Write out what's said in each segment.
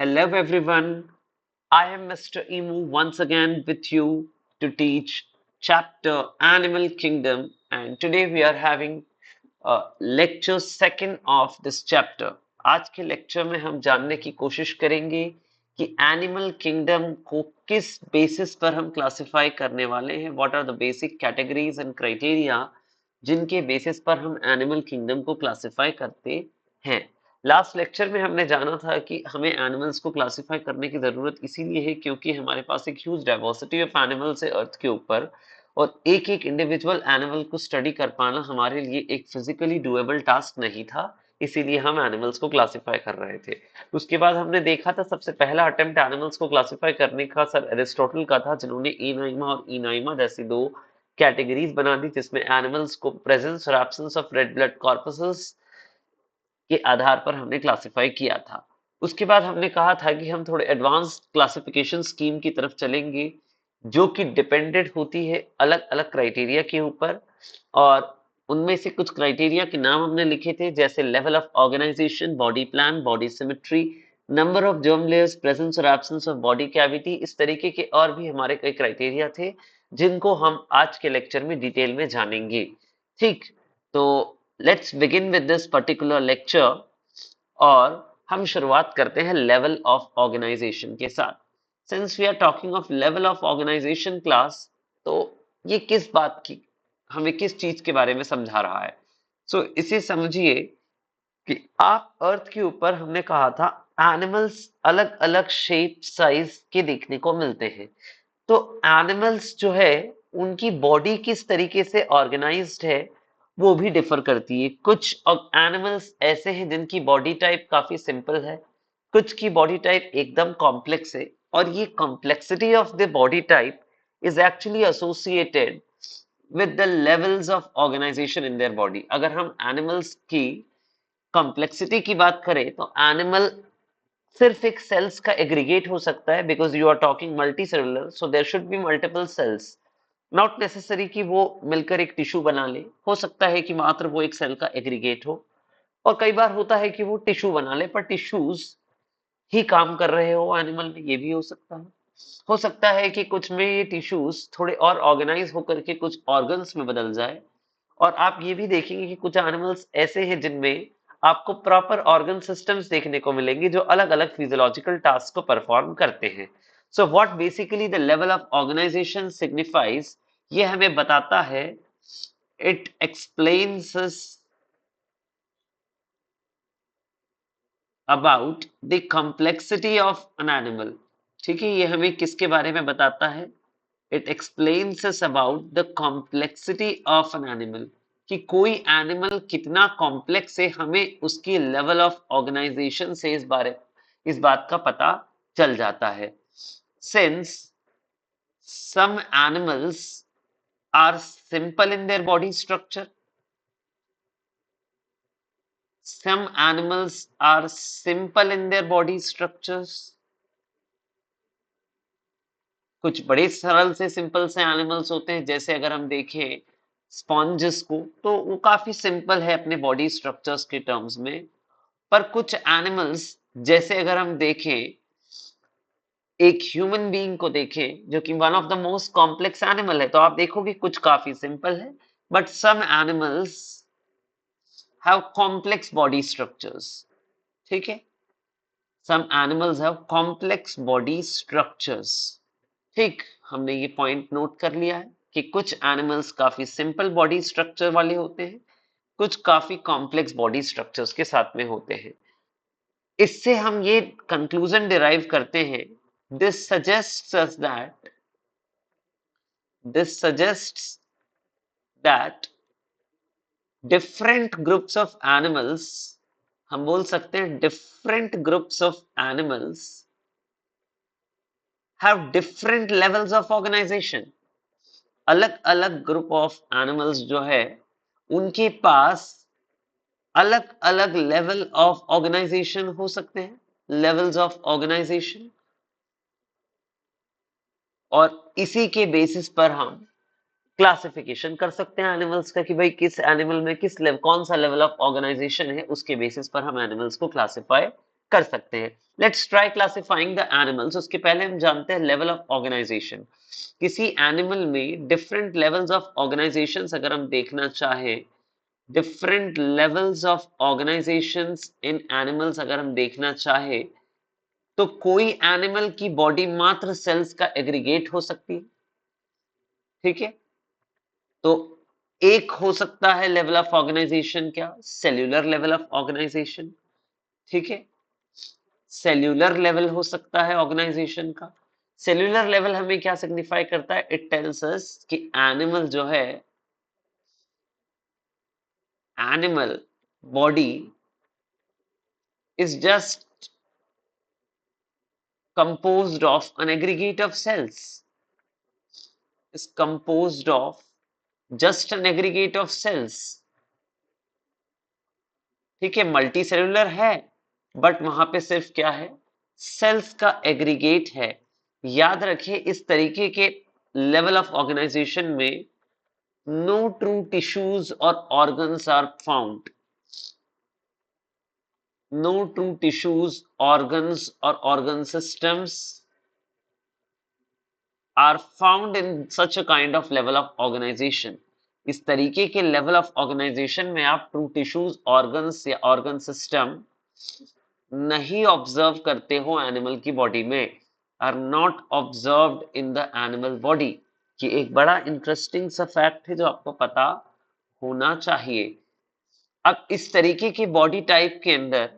Hello everyone, I am Mr. Emu once again with you to teach chapter Animal Kingdom, and today we are having lecture second of this chapter. आज के lecture में हम जानने की कोशिश करेंगे कि एनिमल किंगडम को किस बेसिस पर हम क्लासिफाई करने वाले हैं, what are the basic categories and criteria जिनके बेसिस पर हम एनिमल किंगडम को क्लासिफाई करते हैं। लास्ट लेक्चर में हमने जाना था कि हमें एनिमल्स को क्लासिफाई करने की जरूरत इसीलिए है क्योंकि हमारे पास एक ह्यूज डाइवर्सिटी ऑफ एनिमल्स है अर्थ के ऊपर, और एक एक इंडिविजुअल एनिमल को स्टडी कर पाना हमारे लिए एक फिजिकली डुएबल टास्क नहीं था, इसीलिए हम एनिमल्स को क्लासिफाई कर रहे थे। उसके बाद हमने देखा था सबसे पहला अटेम्प्ट एनिमल्स को क्लासिफाई करने का सर एरिस्टोटल का था, जिन्होंने एनाइमा और इनाइमा जैसी दो कैटेगरीज बना दी, जिसमें एनिमल्स को प्रेजेंस और absence of red blood corpses के आधार पर हमने क्लासिफाई किया था। उसके बाद हमने कहा था कि हम थोड़े एडवांस क्लासिफिकेशन स्कीम की तरफ चलेंगे, जो कि डिपेंडेंट होती है अलग अलग क्राइटेरिया के ऊपर, और उनमें से कुछ क्राइटेरिया के नाम हमने लिखे थे, जैसे level of organisation, body plan, body symmetry, number of germ layers, presence और एब्सेंस ऑफ बॉडी कैविटी। इस तरीके के और भी हमारे कई क्राइटेरिया थे जिनको हम आज के लेक्चर में डिटेल में जानेंगे। ठीक, तो let's begin with this particular lecture, और हम शुरुआत करते हैं लेवल ऑफ ऑर्गेनाइजेशन के साथ। Since we are talking of level of organisation class, तो ये किस बात की, हमें किस चीज के बारे में समझा रहा है? इसे समझिए कि आप अर्थ के ऊपर, हमने कहा था एनिमल्स अलग अलग शेप साइज के देखने को मिलते हैं। तो एनिमल्स जो है, उनकी बॉडी किस तरीके से ऑर्गेनाइज्ड है वो भी डिफर करती है। कुछ एनिमल्स ऐसे हैं जिनकी बॉडी टाइप काफी सिंपल है, कुछ की बॉडी टाइप एकदम कॉम्प्लेक्स है, और ये complexity of the body type is actually associated with the levels of organisation in their body. अगर हम एनिमल्स की कॉम्प्लेक्सिटी की बात करें तो एनिमल सिर्फ एक सेल्स का एग्रीगेट हो सकता है, because you are talking multicellular, so there should be multiple cells. Not necessary कि वो मिलकर एक टिश्यू बना ले, हो सकता है कि मात्र वो एक सेल का एग्रीगेट हो, और कई बार होता है कि वो टिश्यू बना ले पर टिश्यूज ही काम कर रहे हो एनिमल में, ये भी हो सकता है। हो सकता है कि कुछ में ये टिश्यूज थोड़े और ऑर्गेनाइज होकर के कुछ ऑर्गन्स में बदल जाए, और आप ये भी देखेंगे कि कुछ एनिमल्स ऐसे हैं जिनमें आपको प्रॉपर ऑर्गन सिस्टम्स देखने को मिलेंगे जो अलग अलग फिजियोलॉजिकल टास्क को परफॉर्म करते हैं। So what basically the level of organisation signifies, ये हमें बताता है, it explains about the complexity of an animal. ठीक है, ये हमें किसके बारे में बताता है? It explains us about the complexity of an animal, कि कोई एनिमल कितना कॉम्प्लेक्स है, हमें उसकी लेवल ऑफ ऑर्गेनाइजेशन से इस बात का पता चल जाता है। Since some animals are simple in their body structure, some animals are simple in their body structures, कुछ बड़े सरल से सिंपल से एनिमल्स होते हैं, जैसे अगर हम देखें स्पॉन्जेस को, तो वो काफी सिंपल है अपने बॉडी स्ट्रक्चर्स के टर्म्स में। पर कुछ एनिमल्स, जैसे अगर हम देखें एक ह्यूमन बीइंग को देखें जो कि one of the most complex animal है, तो आप देखोगे कुछ काफी सिंपल है, but some animals have complex body structures. ठीक है, some animals have complex body structures. ठीक, हमने ये पॉइंट नोट कर लिया है कि कुछ एनिमल्स काफी सिंपल बॉडी स्ट्रक्चर वाले होते हैं, कुछ काफी कॉम्प्लेक्स बॉडी स्ट्रक्चर्स के साथ में होते हैं। इससे हम ये कंक्लूजन डिराइव करते हैं, this suggests us that this suggests that different groups of animals, हम बोल सकते हैं different groups of animals have different levels of organisation. अलग अलग ग्रुप ऑफ एनिमल्स जो है, उनके पास अलग अलग लेवल ऑफ ऑर्गेनाइजेशन हो सकते हैं, लेवल्स ऑफ ऑर्गेनाइजेशन, और इसी के बेसिस पर हम क्लासिफिकेशन कर सकते हैं एनिमल्स का, कि भाई किस एनिमल में किस लेवल, कौन सा लेवल ऑफ ऑर्गेनाइजेशन है, उसके बेसिस पर हम एनिमल्स को क्लासिफाई कर सकते हैं। Let's try classifying the animals. उसके पहले हम जानते हैं लेवल ऑफ ऑर्गेनाइजेशन। किसी एनिमल में डिफरेंट लेवल्स ऑफ ऑर्गेनाइजेशन अगर हम देखना चाहें, different levels of organisations in animals अगर हम देखना चाहे, तो कोई एनिमल की बॉडी मात्र सेल्स का एग्रीगेट हो सकती है। ठीक है, तो एक हो सकता है लेवल ऑफ ऑर्गेनाइजेशन, क्या, सेल्यूलर लेवल ऑफ ऑर्गेनाइजेशन। ठीक है, सेल्यूलर लेवल हो सकता है ऑर्गेनाइजेशन का। सेल्यूलर लेवल हमें क्या सिग्निफाई करता है? इट टेल्स अस कि एनिमल जो है, animal body is just composed of an aggregate of cells, is composed of just an aggregate of cells. ठीक है, मल्टी सेलुलर है बट वहां पे सिर्फ क्या है? सेल्स का एग्रीगेट है। याद रखिए, इस तरीके के लेवल ऑफ ऑर्गेनाइजेशन में नो ट्रू टिश्यूज और organs are found. No true tissues, organs और organ systems are found in such a kind of level of organization. इस तरीके के लेवल ऑफ ऑर्गेनाइजेशन में आप ट्रू टिश्यूज, ऑर्गन्स या organ system नहीं ऑब्जर्व करते हो एनिमल की बॉडी में, are not observed in the animal body. ये एक बड़ा इंटरेस्टिंग सा फैक्ट है जो आपको पता होना चाहिए। अब इस तरीके की बॉडी टाइप के अंदर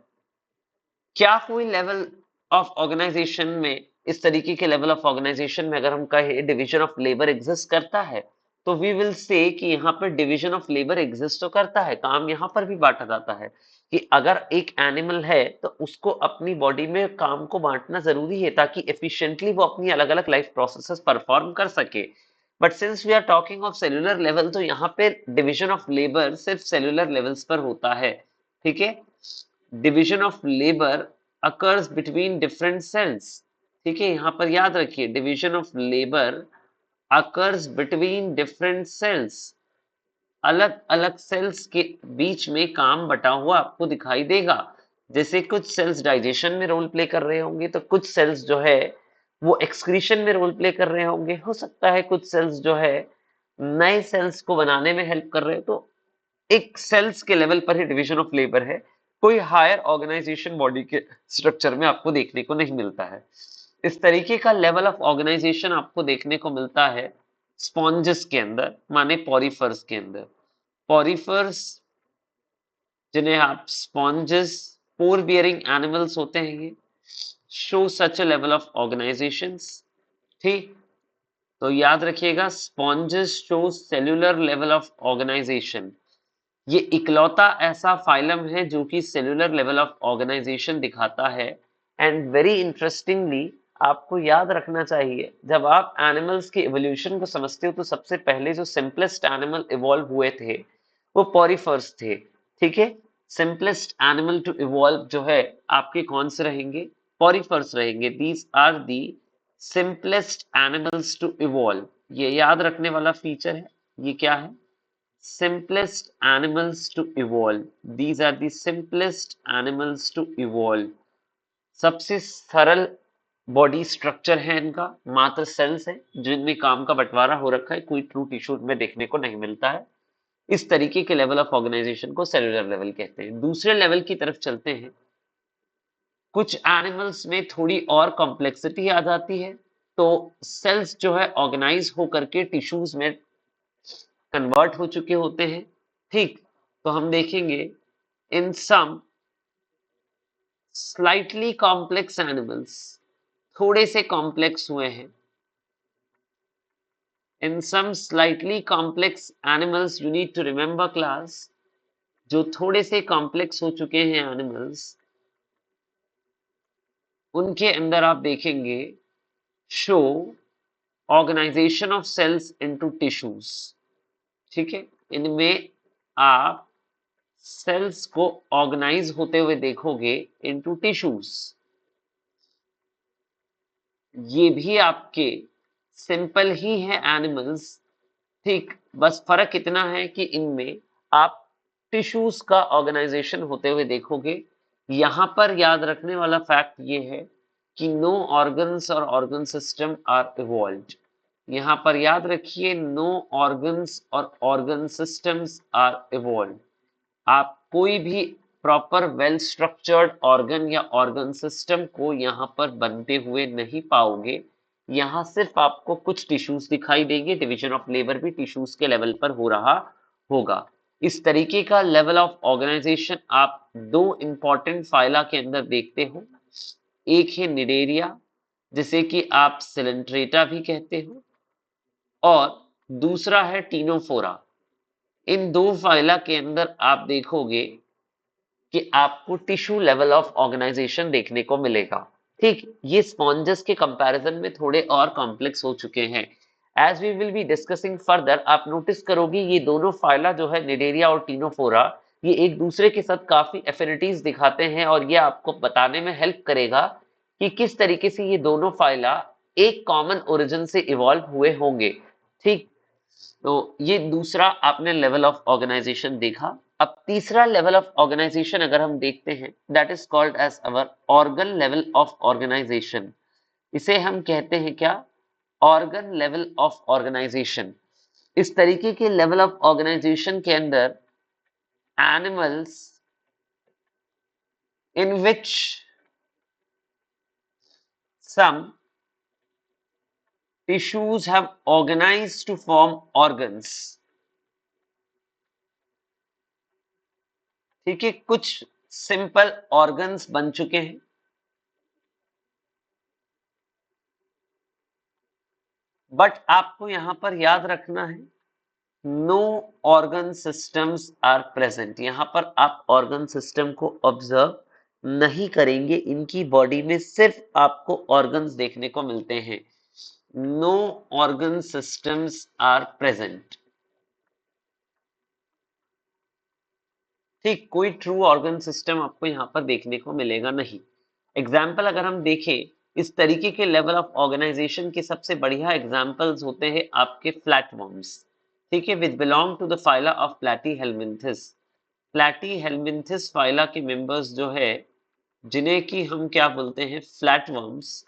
क्या कोई लेवल ऑफ ऑर्गेनाइजेशन में, इस तरीके के लेवल ऑफ ऑर्गेनाइजेशन में अगर हम कहें डिवीजन ऑफ लेबर एग्जिस्ट करता है, तो वी विल से कि यहाँ पर डिवीजन ऑफ लेबर एग्जिस्ट तो करता है, काम यहाँ पर भी बांटा जाता है कि अगर एक एनिमल है तो उसको अपनी बॉडी में काम को बांटना जरूरी है ताकि एफिशिएंटली वो अपनी अलग अलग लाइफ प्रोसेसेस परफॉर्म कर सके। But since we are talking of cellular level, तो यहाँ पे डिवीजन ऑफ लेबर सिर्फ सेलुलर लेवल्स पर होता है। ठीक है, division of labour occurs between different cells. ठीक है, यहां पर याद रखिए, division of labour occurs between different cells. अलग अलग सेल्स के बीच में काम बटा हुआ आपको दिखाई देगा। जैसे कुछ सेल्स डाइजेशन में रोल प्ले कर रहे होंगे, तो कुछ सेल्स जो है वो एक्सक्रीशन में रोल प्ले कर रहे होंगे। हो सकता है कुछ सेल्स जो है नए सेल्स को बनाने में हेल्प कर रहे हो। तो एक सेल्स के लेवल पर ही डिवीजन ऑफ लेबर है, कोई हायर ऑर्गेनाइजेशन बॉडी के स्ट्रक्चर में आपको देखने को नहीं मिलता है। इस तरीके का लेवल ऑफ ऑर्गेनाइजेशन आपको देखने को मिलता है स्पॉन्जेस के अंदर, माने पॉरीफर्स के अंदर। पॉरीफर्स जिन्हें आप स्पॉन्जेस, पोर बियरिंग एनिमल्स होते हैं, ये show such a level of organisations. ठीक, तो याद रखिएगा, sponges show cellular level of organisation. ये इकलौता ऐसा फाइलम है जो कि सेल्यूलर लेवल ऑफ ऑर्गेनाइजेशन दिखाता है। एंड वेरी इंटरेस्टिंगली आपको याद रखना चाहिए, जब आप एनिमल्स के इवोल्यूशन को समझते हो तो सबसे पहले जो सिंपलेस्ट एनिमल इवॉल्व हुए थे वो पॉरीफर्स थे। ठीक है, सिंपलेस्ट एनिमल टू इवॉल्व जो है आपके कौन से रहेंगे? पॉरीफर्स रहेंगे। These are the simplest animals to evolve. ये याद रखने वाला फीचर है। ये क्या है? Simplest animals to evolve. These are the simplest animals to evolve. सबसे सरल बॉडी स्ट्रक्चर है इनका, मात्र सेल्स है जिनमें काम का बंटवारा हो रखा है, कोई ट्रू टिश्यू में देखने को नहीं मिलता है। इस तरीके के लेवल ऑफ ऑर्गेनाइजेशन को सेलुलर लेवल कहते हैं। दूसरे लेवल की तरफ चलते हैं। कुछ एनिमल्स में थोड़ी और कॉम्प्लेक्सिटी आ जाती है, तो सेल्स जो है ऑर्गेनाइज होकर के टिश्यूज में कन्वर्ट हो चुके होते हैं। ठीक, तो हम देखेंगे in some slightly complex animals, थोड़े से कॉम्प्लेक्स हुए हैं। In some slightly complex animals, you need to remember class, जो थोड़े से कॉम्प्लेक्स हो चुके हैं एनिमल्स, उनके अंदर आप देखेंगे show organisation of cells into tissues. ठीक है, इनमें आप सेल्स को ऑर्गेनाइज होते हुए देखोगे इनटू टिश्यूज। ये भी आपके सिंपल ही है एनिमल्स। ठीक, बस फर्क इतना है कि इनमें आप टिश्यूज का ऑर्गेनाइजेशन होते हुए देखोगे, यहां पर याद रखने वाला फैक्ट ये है कि नो ऑर्गन्स और ऑर्गन सिस्टम आर इवॉल्व्ड। यहां पर याद रखिए, नो ऑर्गन्स और ऑर्गन सिस्टम्स आर इवॉल्व्ड। आप कोई भी प्रॉपर वेल स्ट्रक्चर्ड ऑर्गन या ऑर्गन सिस्टम को यहाँ पर बनते हुए नहीं पाओगे। यहाँ सिर्फ आपको कुछ टिश्यूज दिखाई देंगे, डिवीजन ऑफ लेबर भी टिश्यूज के लेवल पर हो रहा होगा। इस तरीके का लेवल ऑफ ऑर्गेनाइजेशन आप दो इंपॉर्टेंट फाइला के अंदर देखते हो। एक है निडेरिया, जिसे कि आप सिलेंट्रेटा भी कहते हो, और दूसरा है टीनोफोरा। इन दो फाइला के अंदर आप देखोगे कि आपको टिश्यू लेवल ऑफ ऑर्गेनाइजेशन देखने को मिलेगा। ठीक, ये स्पॉन्जेस के कंपैरिजन में थोड़े और कॉम्प्लेक्स हो चुके हैं। As we will be discussing further, आप नोटिस करोगे ये दोनों फाइला जो है निडेरिया और टीनोफोरा, ये एक दूसरे के साथ काफी एफिनिटीज दिखाते हैं, और ये आपको बताने में हेल्प करेगा कि किस तरीके से ये दोनों फाइला एक कॉमन ओरिजिन से इवॉल्व हुए होंगे। ठीक, तो ये दूसरा आपने लेवल ऑफ ऑर्गेनाइजेशन देखा। अब तीसरा लेवल ऑफ ऑर्गेनाइजेशन अगर हम देखते हैं, that is called as our organ level of organisation. इसे हम कहते हैं क्या? Organ level of organisation. इस तरीके के लेवल ऑफ ऑर्गेनाइजेशन के अंदर animals in which some tissues have organized to form organs। ठीक है, कुछ सिंपल ऑर्गन्स बन चुके हैं, बट आपको यहां पर याद रखना है, no organ systems are present. यहां पर आप ऑर्गन सिस्टम को ऑब्जर्व नहीं करेंगे, इनकी बॉडी में सिर्फ आपको ऑर्गन्स देखने को मिलते हैं। No organ systems are present. ठीक, कोई ट्रू ऑर्गन सिस्टम आपको यहाँ पर देखने को मिलेगा नहीं। एग्जाम्पल अगर हम देखें, इस तरीके के लेवल ऑफ ऑर्गेनाइजेशन के सबसे बढ़िया एग्जाम्पल्स होते हैं आपके फ्लैटवर्म्स। ठीक है, which belong to the phyla of platyhelminthes. Platyhelminthes phyla के मेंबर्स जो है, जिन्हें कि हम क्या बोलते हैं, फ्लैटवर्म्स,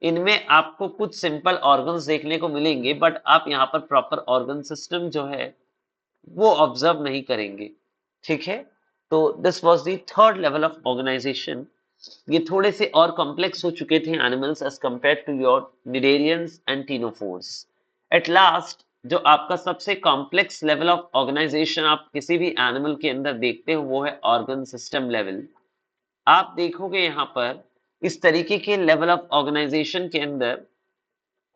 इनमें आपको कुछ सिंपल ऑर्गन्स देखने को मिलेंगे, बट आप यहाँ पर प्रॉपर ऑर्गन सिस्टम जो है वो ऑब्जर्व नहीं करेंगे। ठीक है, तो this was the third level of organisation. ये थोड़े से और कॉम्प्लेक्स हो चुके थे animals as compare to your cnidarians and ctenophores. At last, जो आपका सबसे कॉम्प्लेक्स लेवल ऑफ ऑर्गेनाइजेशन आप किसी भी एनिमल के अंदर देखते हो, वो है ऑर्गन सिस्टम लेवल। आप देखोगे यहाँ पर इस तरीके के लेवल ऑफ ऑर्गेनाइजेशन के अंदर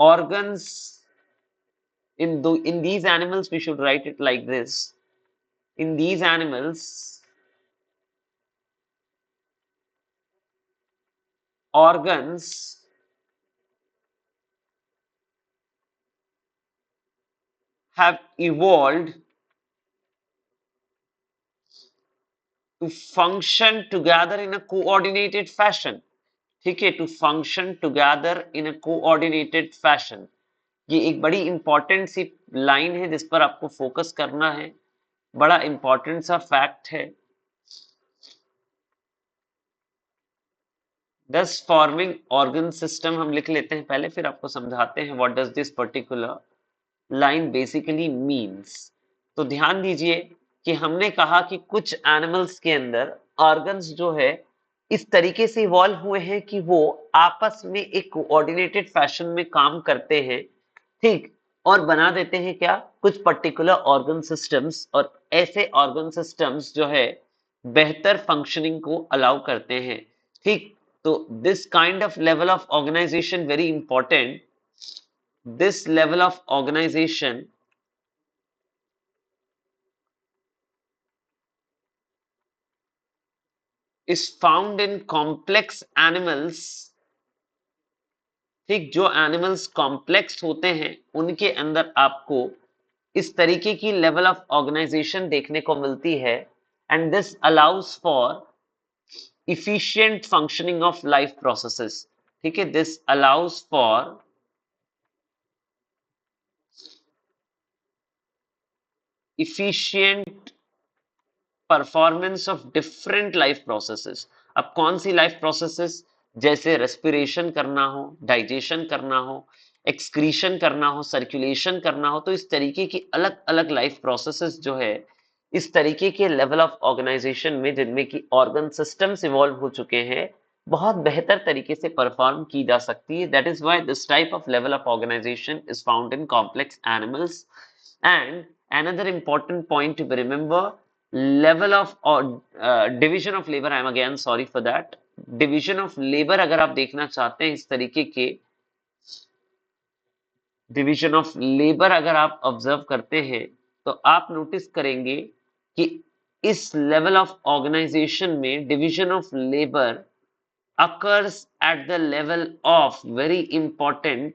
organs, in these animals we should write it like this: in these animals, organs have evolved to function together in a coordinated fashion। ठीक है, to function together in a coordinated fashion. ये एक बड़ी important सी line है जिस पर आपको focus करना है, बड़ा इंपॉर्टेंट सा फैक्ट है। दस फॉर्मिंग ऑर्गन सिस्टम हम लिख लेते हैं पहले, फिर आपको समझाते हैं what does this particular line basically means. तो ध्यान दीजिए कि हमने कहा कि कुछ एनिमल्स के अंदर ऑर्गन्स जो है इस तरीके से इवॉल्व हुए हैं कि वो आपस में एक कोऑर्डिनेटेड फैशन में काम करते हैं। ठीक, और बना देते हैं क्या, कुछ पर्टिकुलर ऑर्गन सिस्टम्स, और ऐसे ऑर्गन सिस्टम्स जो है बेहतर फंक्शनिंग को अलाउ करते हैं। ठीक, तो this kind of level of organisation very important. This level of organization is found in complex animals। ठीक, जो एनिमल्स कॉम्प्लेक्स होते हैं उनके अंदर आपको इस तरीके की लेवल ऑफ ऑर्गेनाइजेशन देखने को मिलती है, and this allows for efficient functioning of life processes. ठीक है, this allows for efficient performance of different life processes. अब कौन सी लाइफ प्रोसेसेस, जैसे रेस्पिरेशन करना हो, डाइजेशन करना हो, एक्सक्रीशन करना हो, सर्कुलेशन करना हो, तो इस तरीके की अलग अलग लाइफ प्रोसेसेस जो है, इस तरीके के लेवल ऑफ ऑर्गेनाइजेशन में जिनमें कि ऑर्गन सिस्टम्स इवॉल्व हो चुके हैं, बहुत बेहतर तरीके से परफॉर्म की जा सकती है. That is why this type of level of organisation is found in complex animals. And another important point to be remember, level of division of labor, I am again sorry for that, division of labor अगर आप देखना चाहते हैं इस तरीके के division of labour अगर आप ऑब्जर्व करते हैं, तो आप नोटिस करेंगे कि इस लेवल ऑफ ऑर्गेनाइजेशन में division of labour occurs at the level of, very important,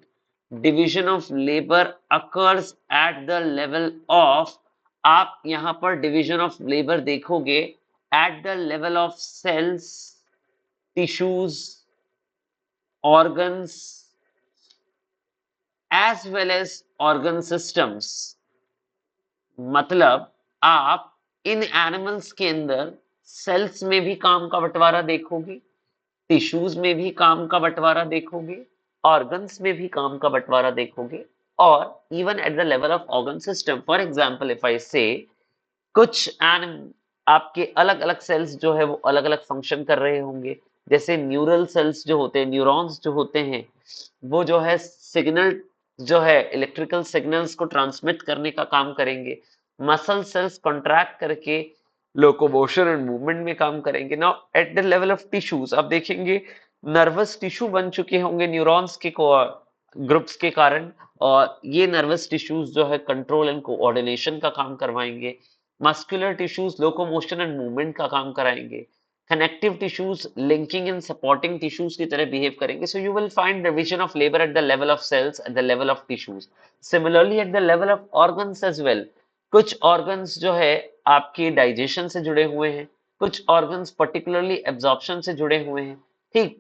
division of labor occurs at the level of, आप यहां पर division of labor देखोगे at the level of cells, tissues, organs as well as organ systems. मतलब आप इन animals के अंदर sales में भी काम का बंटवारा देखोगे, टिश्यूज में भी काम का बंटवारा देखोगे, ऑर्गन्स में भी काम का बंटवारा देखोगे, और even at the level of organ system. For example if I से, कुछ एनिम आपके अलग अलग सेल्स जो है वो अलग अलग फंक्शन कर रहे होंगे. जैसे न्यूरल सेल्स जो होते हैं, न्यूरॉन्स जो होते हैं, वो जो है सिग्नल जो है इलेक्ट्रिकल सिग्नल्स को ट्रांसमिट करने का काम करेंगे. मसल सेल्स कॉन्ट्रैक्ट करके लोकोमोशन एंड मूवमेंट में काम करेंगे. Now at the level of tissues आप देखेंगे नर्वस टिश्यू बन चुके होंगे न्यूरॉन्स के ग्रुप्स के कारण, और ये नर्वस टिश्यूज जो है कंट्रोल एंड कोऑर्डिनेशन का काम करवाएंगे. Muscular tissues locomotion and movement का काम कराएंगे. Connective tissues linking and supporting tissues की तरह बिहेव करेंगे. So you will find division of labour at the level of cells, at the level of tissues. Similarly at the level of organs as well, कुछ organs जो है आपके digestion से जुड़े हुए हैं, कुछ ऑर्गन्स पर्टिकुलरली एब्जॉर्प्शन से जुड़े हुए हैं. ठीक,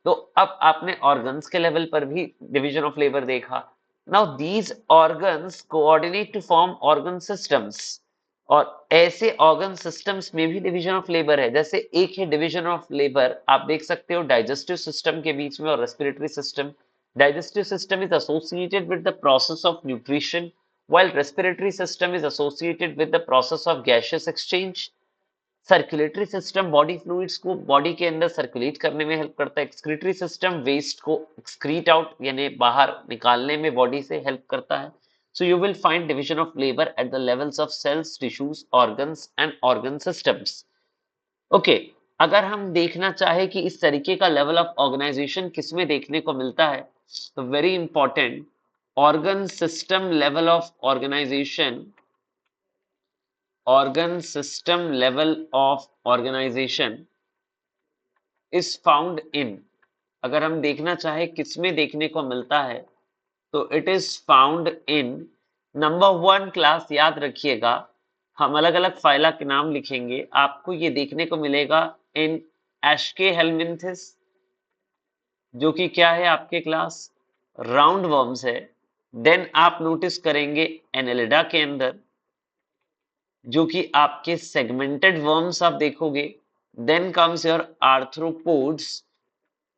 तो अब आपने ऑर्गन्स के लेवल पर भी डिवीजन ऑफ लेबर देखा. Now these organs coordinate to form organ systems, और ऐसे ऑर्गन सिस्टम्स में भी डिवीजन ऑफ लेबर है. जैसे एक है डिवीजन ऑफ लेबर, आप देख सकते हो डाइजेस्टिव सिस्टम के बीच में और respiratory system. Digestive system is associated with the process of nutrition, while respiratory system is associated with the process of gaseous exchange. Circulatory system body fluids को body के अंदर सर्कुलेट करने में हेल्प करता है. एक्सक्रीटरी सिस्टम वेस्ट को excrete out यानी बाहर निकालने में बॉडी से हेल्प करता है. So you will find division of labour at the levels of cells, tissues, organs and organ systems. Okay, अगर हम देखना चाहे कि इस तरीके का लेवल ऑफ ऑर्गेनाइजेशन किसमें देखने को मिलता है, तो very important, organ system level of organization, organ system level of organization is found in, अगर हम देखना चाहे किसमें देखने को मिलता है, तो it is found in number 1 class. याद रखिएगा, हम अलग अलग फाइला के नाम लिखेंगे, आपको ये देखने को मिलेगा इन एशके हेलमिंथिस, जो कि क्या है आपके क्लास राउंड वर्म्स है. देन आप नोटिस करेंगे एनेलिडा के अंदर, जो कि आपके सेगमेंटेड वर्म्स आप देखोगे. देन कम्स योर आर्थ्रोपोड्स,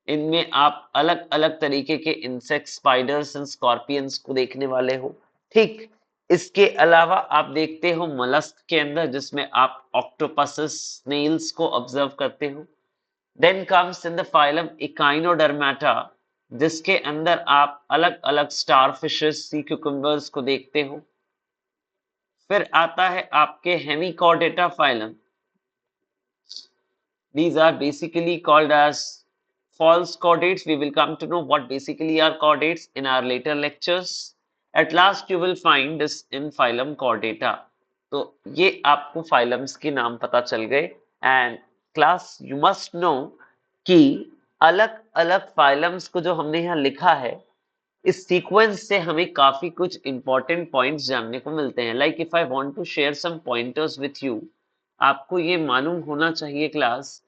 इनमें आप अलग अलग तरीके के इंसेक्ट, स्पाइडर्स एंड स्कॉर्पियंस को देखने वाले हो. ठीक, इसके अलावा आप देखते हो मोलस्क के अंदर, जिसमें आप ऑक्टोपसेस, स्नेल्स को ऑब्जर्व करते हो. Then comes in the phylum Echinodermata, जिसके अंदर आप अलग अलग स्टारफिशेस, सी क्यूकम्बर्स को देखते हो. फिर आता है आपके Hemichordata phylum. These are basically called as false chordates. We will come to know what basically are chordates in our later lectures. At last you will find this in phylum Chordata. तो ये आपको phylums के नाम पता चल गए. And class you must know कि अलग अलग फाइलम्स को जो हमने यहाँ लिखा है, इस सीक्वेंस से हमें काफी कुछ इंपॉर्टेंट पॉइंट्स जानने को मिलते हैं. Like if I want to share some pointers with you, आपको ये मालूम होना चाहिए क्लास,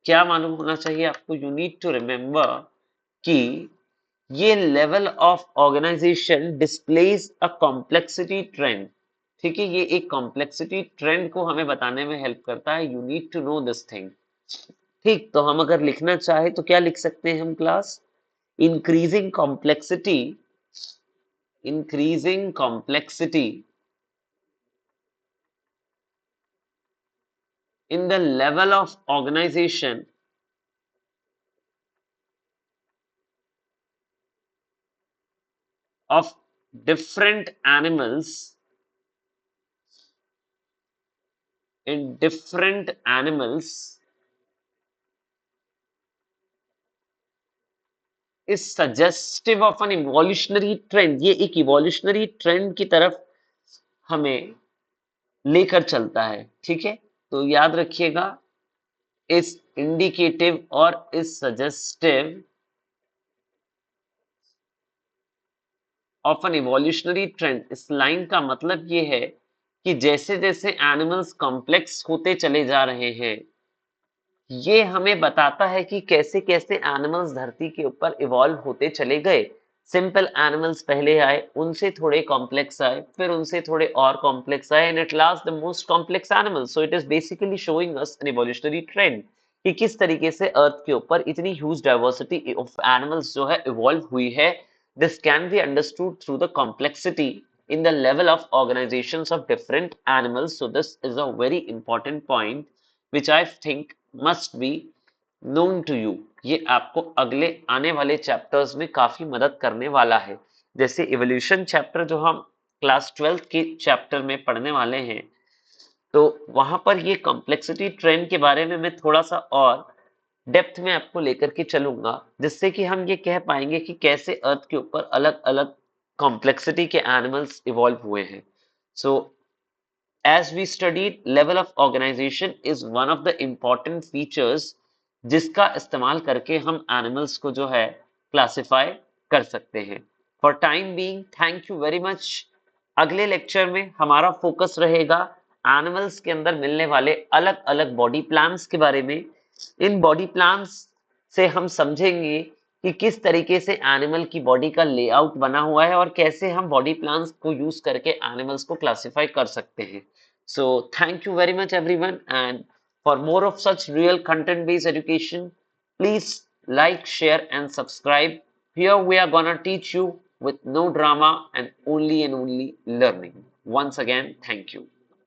क्या मालूम होना चाहिए आपको, यू नीड टू रिमेम्बर कि ये level of organisation displays a complexity trend. ठीक है, ये एक कॉम्प्लेक्सिटी ट्रेंड को हमें बताने में हेल्प करता है. You need to know this thing. ठीक, तो हम अगर लिखना चाहे तो क्या लिख सकते हैं हम class? Increasing complexity, increasing complexity in the level of organization of different animals in different animals is suggestive of an evolutionary trend। ये एक evolutionary trend की तरफ हमें लेकर चलता है, ठीक है? तो याद रखिएगा, is indicative और is suggestive of an evolutionary trend। इस लाइन का मतलब ये है कि जैसे जैसे एनिमल्स कॉम्प्लेक्स होते चले जा रहे हैं, ये हमें बताता है कि कैसे कैसे एनिमल्स धरती के ऊपर इवॉल्व होते चले गए। सिंपल एनिमल्स पहले आए, उनसे थोड़े कॉम्प्लेक्स आए, फिर उनसे थोड़े और कॉम्प्लेक्स आए, and at last the most complex animals. So it is basically showing us an evolutionary trend कि किस तरीके से अर्थ के ऊपर इतनी ह्यूज डाइवर्सिटी ऑफ एनिमल्स जो है इवॉल्व हुई है। This can be understood through the complexity in the level of organizations of different animals। So this is a very important point which I think must be known to you। ये आपको अगले आने वाले chapters में काफी मदद करने वाला है। जैसे इवोल्यूशन चैप्टर जो हम क्लास 12 के चैप्टर में पढ़ने वाले हैं, तो वहां पर ये कॉम्प्लेक्सिटी ट्रेंड के बारे में मैं थोड़ा सा और डेप्थ में आपको लेकर के चलूंगा, जिससे कि हम ये कह पाएंगे कि कैसे अर्थ के ऊपर अलग अलग कॉम्प्लेक्सिटी के एनिमल्स इवॉल्व हुए हैं। सो as we studied, level of organization is one of the important features जिसका इस्तेमाल करके हम एनिमल्स को जो है क्लासिफाई कर सकते हैं। For time being, thank you very much. अगले लेक्चर में हमारा फोकस रहेगा एनिमल्स के अंदर मिलने वाले अलग अलग बॉडी प्लान्स के बारे में। इन बॉडी प्लान्स से हम समझेंगे कि किस तरीके से एनिमल की बॉडी का लेआउट बना हुआ है और कैसे हम बॉडी प्लान्स को यूज करके एनिमल्स को क्लासिफाई कर सकते हैं। So thank you very much everyone, and for more of such real content based education, please like, share and subscribe. Here we are gonna teach you with no drama and only learning. Once again, thank you.